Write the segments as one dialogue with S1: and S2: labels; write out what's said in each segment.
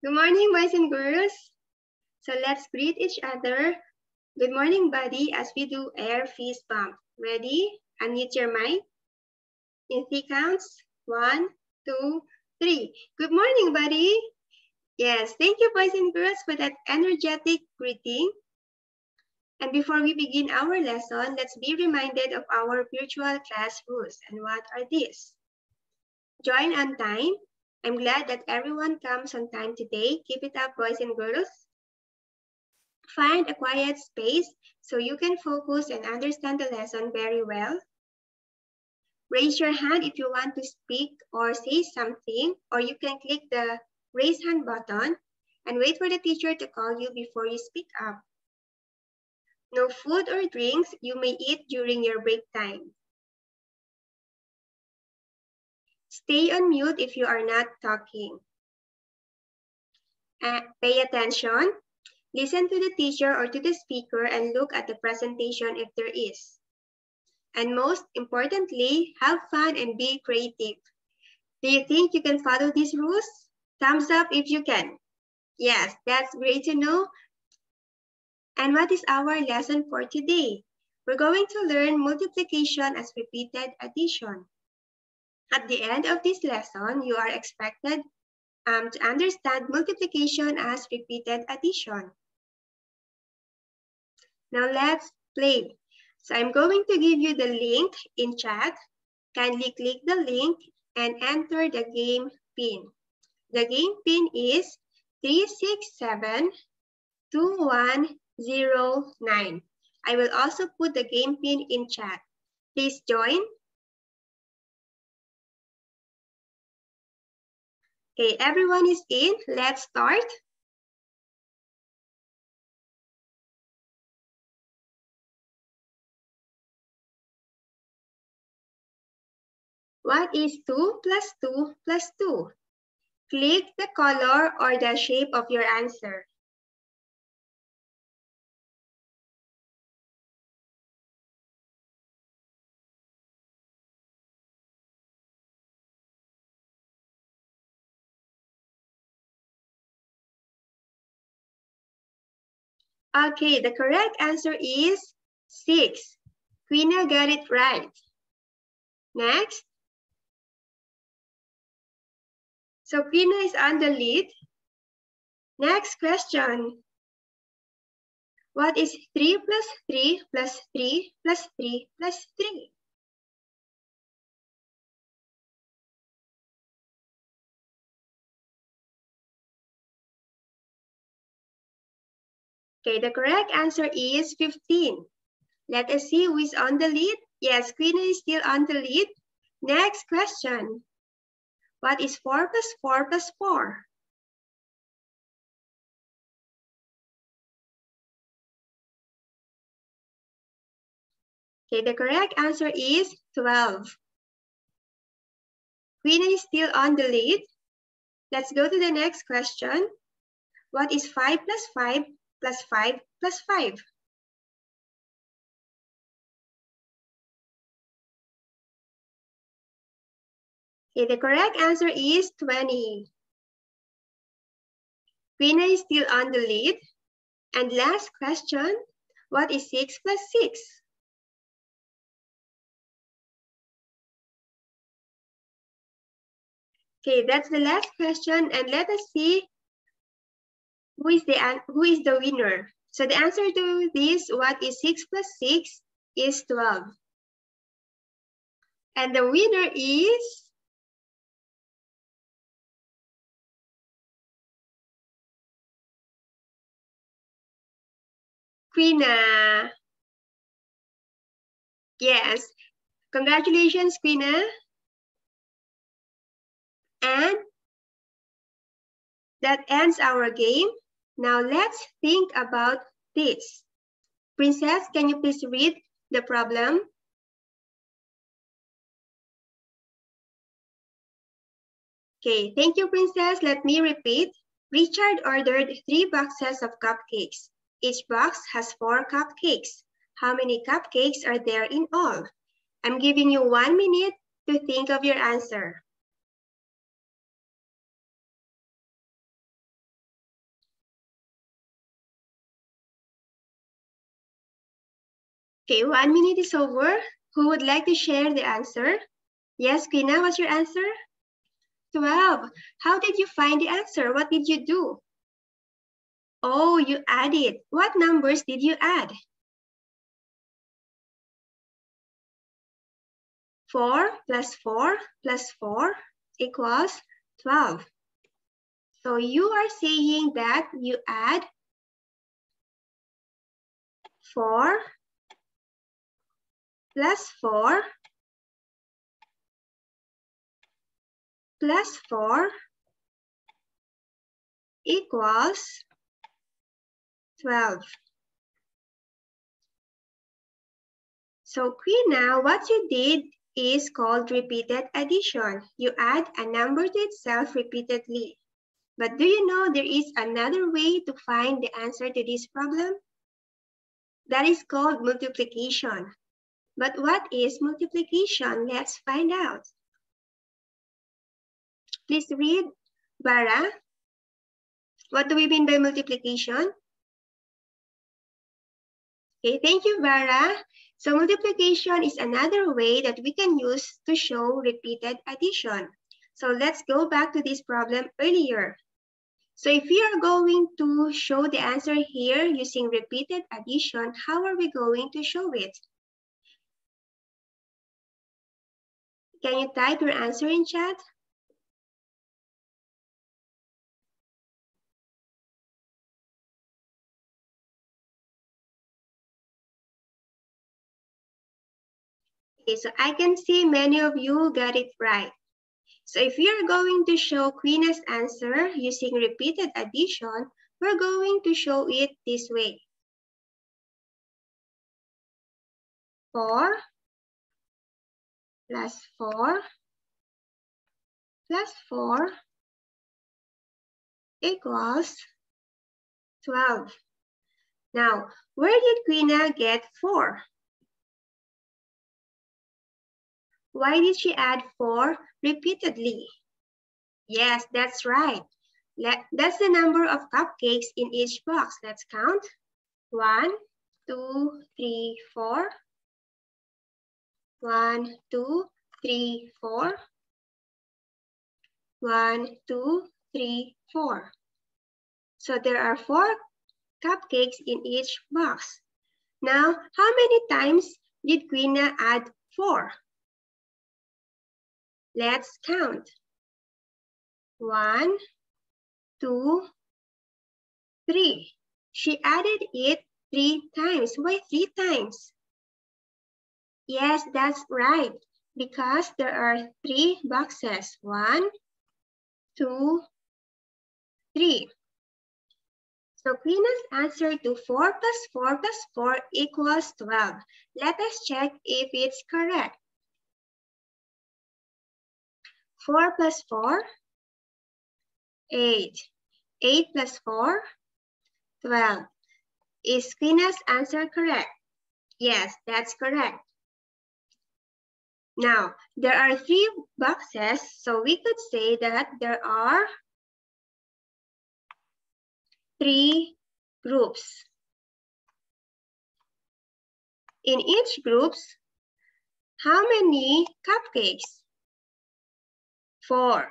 S1: Good morning, boys and girls. So let's greet each other. Good morning, buddy, as we do air fist bump. Ready? Unmute your mic. In 3 counts. 1, 2, 3. Good morning, buddy. Yes, thank you, boys and girls, for that energetic greeting. And before we begin our lesson, let's be reminded of our virtual class rules. And what are these? Join on time. I'm glad that everyone comes on time today. Keep it up, boys and girls. Find a quiet space so you can focus and understand the lesson very well. Raise your hand if you want to speak or say something, or you can click the raise hand button and wait for the teacher to call you before you speak up. No food or drinks you may eat during your break time. Stay on mute if you are not talking. Pay attention. Listen to the teacher or to the speaker and look at the presentation if there is. And most importantly, have fun and be creative. Do you think you can follow these rules? Thumbs up if you can. Yes, that's great to know. And what is our lesson for today? We're going to learn multiplication as repeated addition. At the end of this lesson, you are expected to understand multiplication as repeated addition. Now let's play. So I'm going to give you the link in chat. Kindly click the link and enter the game pin. The game pin is 3672109. I will also put the game pin in chat. Please join. Okay, everyone is in. Let's start. What is 2 plus 2 plus 2? Click the color or the shape of your answer. Okay, the correct answer is 6. Queena got it right. Next. So Queena is on the lead. Next question. What is 3 plus 3 plus 3 plus 3 plus 3? Okay, the correct answer is 15. Let us see who is on the lead. Yes, Queena is still on the lead. Next question. What is 4 plus 4 plus 4? Okay, the correct answer is 12. Queena is still on the lead. Let's go to the next question. What is 5 plus 5 plus 5 plus 5? Okay, the correct answer is 20. Queena is still on the lead. And last question, what is 6 plus 6? Okay, that's the last question, and let us see who is the winner. So the answer to this, what is 6 plus 6, is 12. And the winner is Queena. Yes, congratulations, Queena. And that ends our game. Now let's think about this. Princess, can you please read the problem? Okay, thank you, Princess. Let me repeat. Richard ordered 3 boxes of cupcakes. Each box has 4 cupcakes. How many cupcakes are there in all? I'm giving you 1 minute to think of your answer. Okay, 1 minute is over. Who would like to share the answer? Yes, Quina, what's your answer? 12. How did you find the answer? What did you do? Oh, you added. What numbers did you add? 4 plus 4 plus 4 equals 12. So you are saying that you add 4 plus 4 plus 4 equals 12. So Quina, what you did is called repeated addition. You add a number to itself repeatedly. But do you know there is another way to find the answer to this problem? That is called multiplication. But what is multiplication? Let's find out. Please read, Bara. What do we mean by multiplication? Okay, thank you, Bara. So multiplication is another way that we can use to show repeated addition. So let's go back to this problem earlier. So if we are going to show the answer here using repeated addition, how are we going to show it? Can you type your answer in chat? Okay, so I can see many of you got it right. So if we are going to show Quina's answer using repeated addition, we're going to show it this way. 4 plus 4 plus 4 equals 12. Now, where did Quina get 4? Why did she add 4 repeatedly? Yes, that's right. That's the number of cupcakes in each box. Let's count. 1, 2, 3, 4. 1, 2, 3, 4. 1, 2, 3, 4. So there are 4 cupcakes in each box. Now, how many times did Quina add 4? Let's count. 1, 2, 3. She added it 3 times. Why 3 times? Yes, that's right. Because there are 3 boxes. 1, 2, 3. So Quina's answer to 4 plus 4 plus 4 equals 12. Let us check if it's correct. 4 plus 4, 8. 8 plus 4, 12. Is Quina's answer correct? Yes, that's correct. Now, there are 3 boxes, so we could say that there are 3 groups. In each group, how many cupcakes? 4.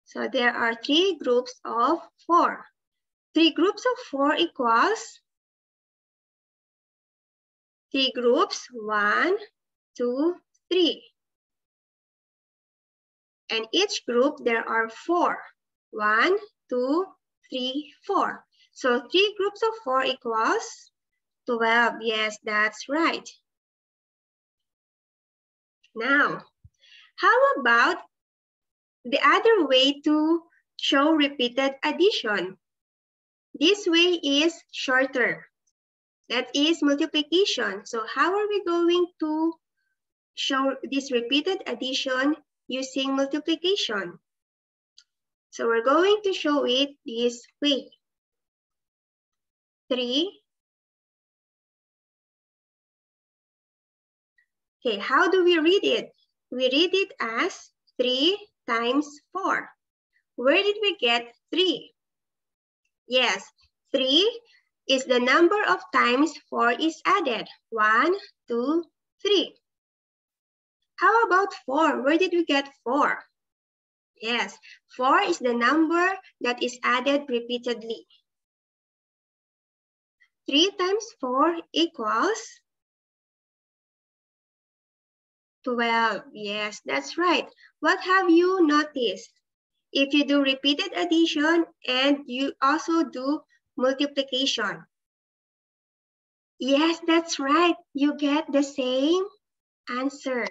S1: So there are 3 groups of 4. 3 groups of 4 equals 3 groups, 1, 2, 3. And each group there are 4. 1, 2, 3, 4. So 3 groups of 4 equals 12. Yes, that's right. Now, how about the other way to show repeated addition? This way is shorter. That is multiplication. So how are we going to show this repeated addition using multiplication? So we're going to show it this way. 3. Okay, how do we read it? We read it as 3 times 4. Where did we get 3? Yes, 3 is the number of times 4 is added. 1, 2, 3. How about 4? Where did we get 4? Yes, 4 is the number that is added repeatedly. 3 times 4 equals 12. Yes, that's right. What have you noticed? If you do repeated addition and you also do multiplication. Yes, that's right. You get the same answer.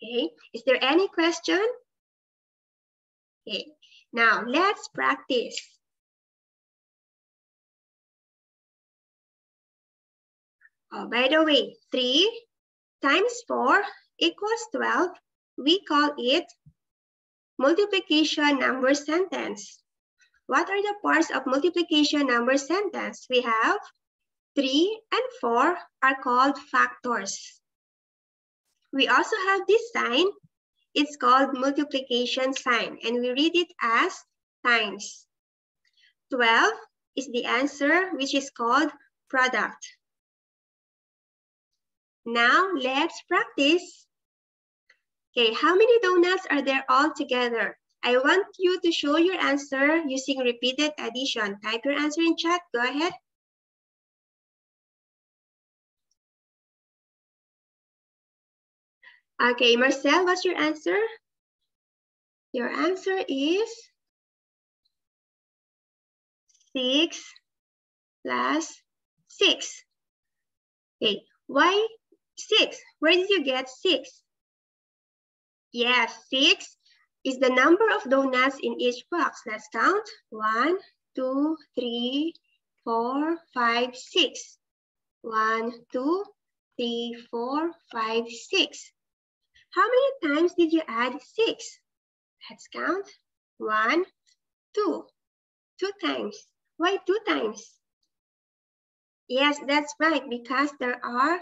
S1: Okay, is there any question? Okay, now let's practice. Oh, by the way, 3 times 4 equals 12. We call it multiplication number sentence. What are the parts of multiplication number sentence? We have 3 and 4 are called factors. We also have this sign. It's called multiplication sign, and we read it as times. 12 is the answer, which is called product. Now let's practice. Okay, how many donuts are there all together? I want you to show your answer using repeated addition. Type your answer in chat. Go ahead. Okay, Marcel, what's your answer? Your answer is 6 plus 6. Okay, why 6? Where did you get 6? Yes, 6 is the number of donuts in each box. Let's count. 1, 2, 3, 4, 5, 6. 1, 2, 3, 4, 5, 6. How many times did you add 6? Let's count. 1, 2. 2 times. Why 2 times? Yes, that's right, because there are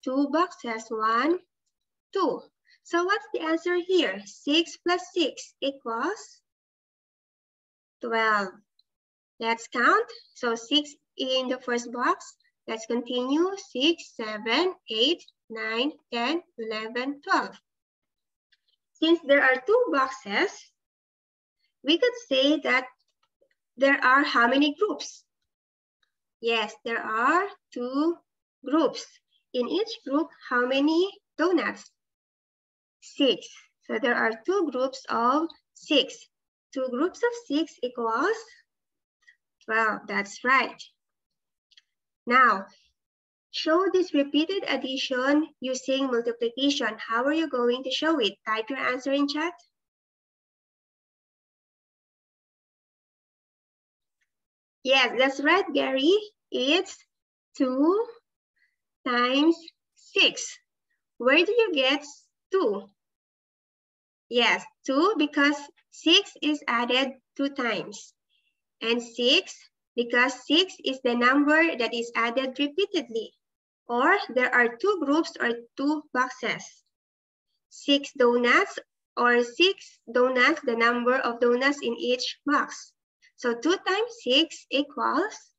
S1: 2 boxes. 1, 2. So what's the answer here? 6 plus 6 equals 12. Let's count. So 6 in the first box. Let's continue. 6, 7, 8, 9, 10, 11, 12. Since there are 2 boxes, we could say that there are how many groups? Yes, there are 2 groups. In each group, how many donuts? 6. So there are 2 groups of 6. 2 groups of 6 equals 12. That's right. Now, show this repeated addition using multiplication. How are you going to show it? Type your answer in chat. Yes, that's right, Gary. It's 2 times 6. Where do you get 2? Yes, 2 because 6 is added 2 times. And 6 because 6 is the number that is added repeatedly. Or there are 2 groups or 2 boxes. 6 donuts or 6 donuts, the number of donuts in each box. So 2 times 6 equals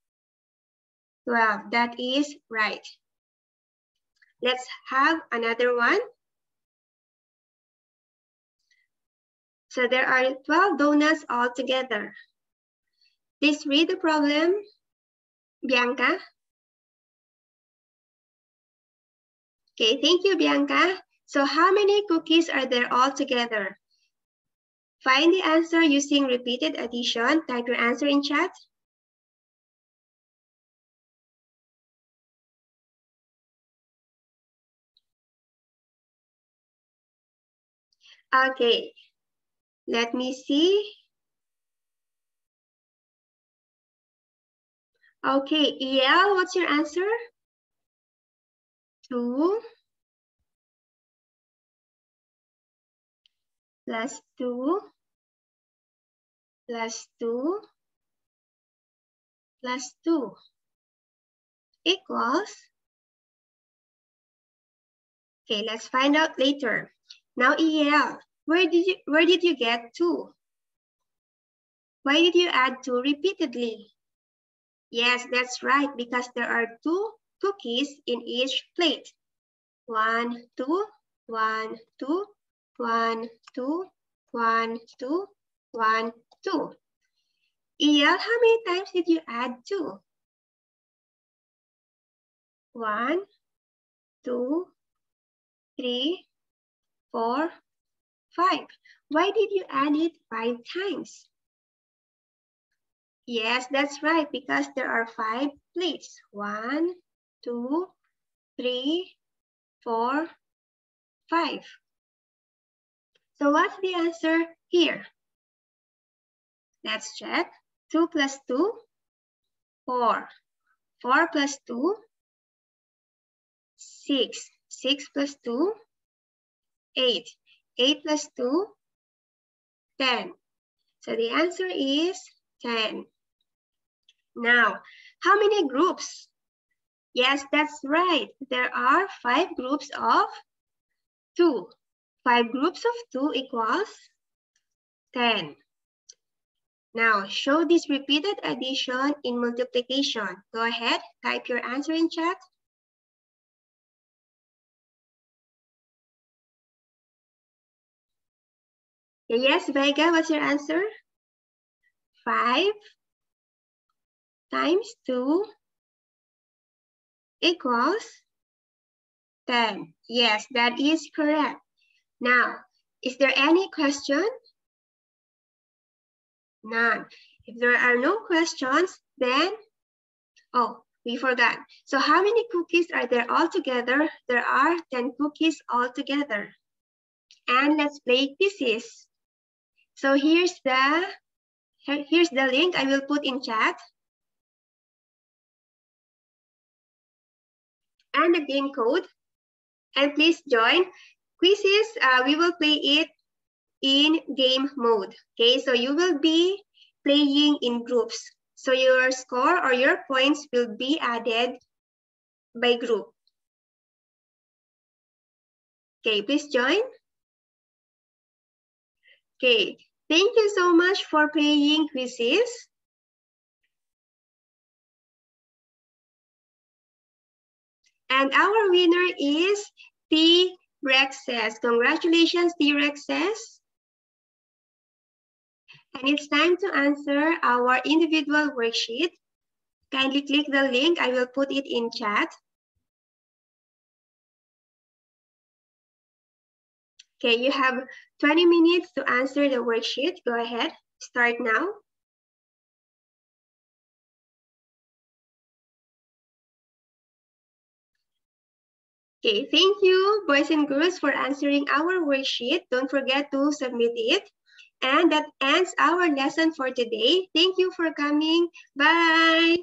S1: 12. That is right. Let's have another one. So there are 12 donuts all together. Please read the problem, Bianca. Okay, thank you, Bianca. So how many cookies are there all together? Find the answer using repeated addition. Type your answer in chat. Okay, let me see. Okay, EL, what's your answer? 2 plus 2 plus 2 plus 2 equals. Okay, let's find out later. Now, EL, where did you get 2? Why did you add 2 repeatedly? Yes, that's right, because there are 2 cookies in each plate. 1, 2, 1, 2, 1, 2, 1, 2, 1, 2. Iyal, how many times did you add 2? 1, 2, 3, 4, 5. Why did you add it 5 times? Yes, that's right, because there are 5 plates. 1, 2, 3, 4, 5. So what's the answer here? Let's check. 2 plus 2, 4. 4 plus 2, 6. 6 plus 2, 8. 8 plus 2, 10. So the answer is 10. Now, how many groups? Yes, that's right. There are 5 groups of 2. 5 groups of 2 equals 10. Now, show this repeated addition in multiplication. Go ahead, type your answer in chat. Yes, Vega, what's your answer? 5 times 2 equals 10. Yes, that is correct. Now, is there any question? None. If there are no questions, then, oh, we forgot. So how many cookies are there altogether? There are 10 cookies altogether. And let's play quizzes. So here's the link I will put in chat. And the game code. And please join. Quizzes, we will play it in game mode. Okay, so you will be playing in groups. So your score or your points will be added by group. Okay, please join. Okay, thank you so much for playing quizzes. And our winner is T-Rexes. Congratulations, T-Rexes. And it's time to answer our individual worksheet. Kindly click the link. I will put it in chat. Okay, you have 20 minutes to answer the worksheet. Go ahead, start now. Okay, thank you, boys and girls, for answering our worksheet. Don't forget to submit it. And that ends our lesson for today. Thank you for coming. Bye.